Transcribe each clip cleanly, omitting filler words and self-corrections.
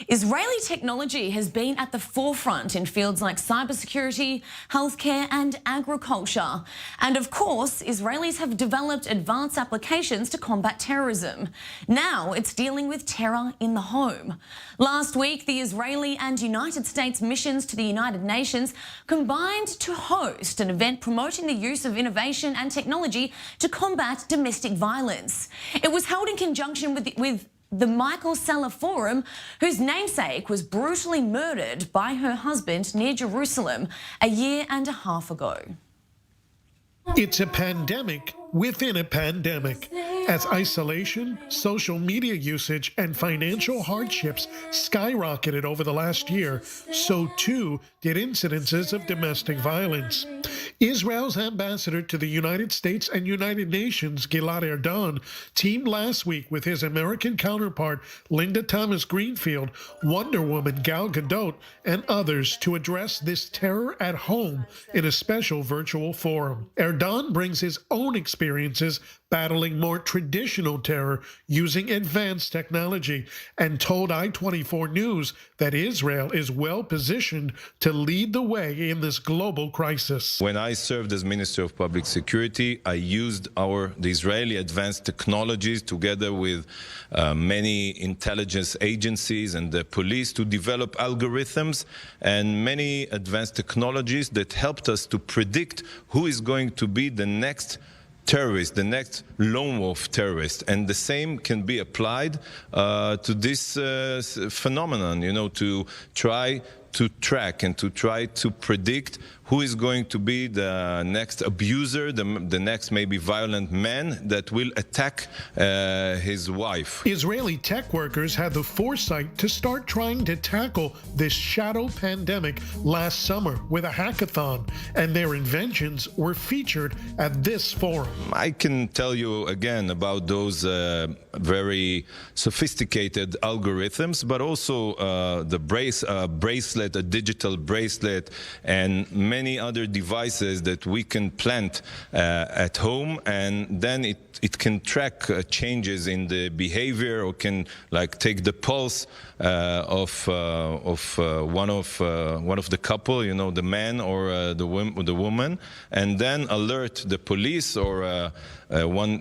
Israeli technology has been at the forefront in fields like cybersecurity, healthcare and agriculture. And of course, Israelis have developed advanced applications to combat terrorism. Now it's dealing with terror in the home. Last week, the Israeli and United States missions to the United Nations combined to host an event promoting the use of innovation and technology to combat domestic violence. It was held in conjunction with the Michael Seller Forum, whose namesake was brutally murdered by her husband near Jerusalem a year and a half ago. It's a pandemic within a pandemic. As isolation, social media usage, and financial hardships skyrocketed over the last year, so too did incidences of domestic violence. Israel's ambassador to the United States and United Nations, Gilad Erdan, teamed last week with his American counterpart, Linda Thomas Greenfield, Wonder Woman Gal Gadot, and others to address this terror at home in a special virtual forum. Erdan brings his own experiences battling more traditional terror using advanced technology and told I-24 News that Israel is well positioned to lead the way in this global crisis. When I served as Minister of Public Security, I used the Israeli advanced technologies together with many intelligence agencies and the police to develop algorithms and many advanced technologies that helped us to predict who is going to be the next terrorist, the next lone wolf terrorist. And the same can be applied to this phenomenon, to try to track and to try to predict who is going to be the next abuser, the next maybe violent man that will attack his wife. Israeli tech workers had the foresight to start trying to tackle this shadow pandemic last summer with a hackathon, and their inventions were featured at this forum. I can tell you again about those very sophisticated algorithms, but also the bracelet, a digital bracelet, and many other devices that we can plant at home, and then it can track changes in the behavior, or can take the pulse of one of the couple, the man or the woman, and then alert the police or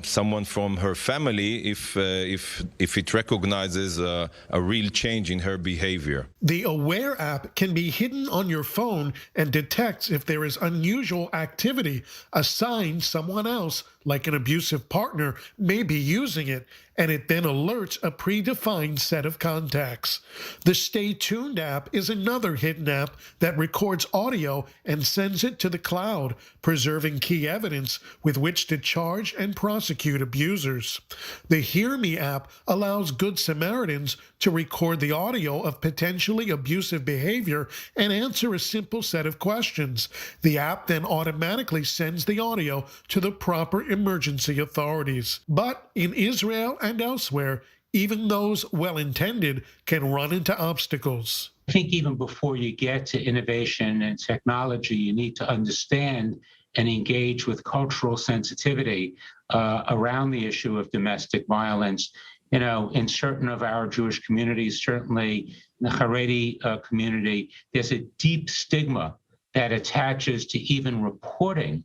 someone from her family if it recognizes a real change in her behavior. The Aware app can be hidden on your phone and detects if there is unusual activity, a sign someone else, like an abusive partner, may be using it, and it then alerts a predefined set of contacts. The Stay Tuned app is another hidden app that records audio and sends it to the cloud, preserving key evidence with which to charge and prosecute abusers. The Hear Me app allows Good Samaritans to record the audio of potentially abusive behavior and answer a simple set of questions. The app then automatically sends the audio to the proper emergency authorities. But in Israel and elsewhere, even those well-intended can run into obstacles. I think even before you get to innovation and technology, you need to understand and engage with cultural sensitivity around the issue of domestic violence. In certain of our Jewish communities, certainly in the Haredi community, there's a deep stigma that attaches to even reporting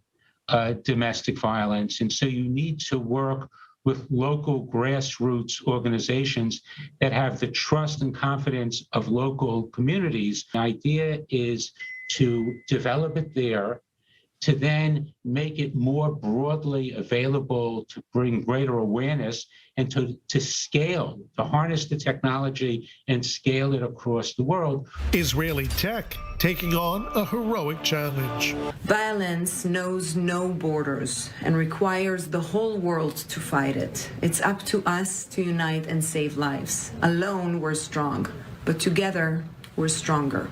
domestic violence. And so you need to work with local grassroots organizations that have the trust and confidence of local communities. The idea is to develop it there, to then make it more broadly available, to bring greater awareness, and to scale, to harness the technology and scale it across the world. Israeli tech taking on a heroic challenge. Violence knows no borders and requires the whole world to fight it. It's up to us to unite and save lives. Alone, we're strong, but together, we're stronger.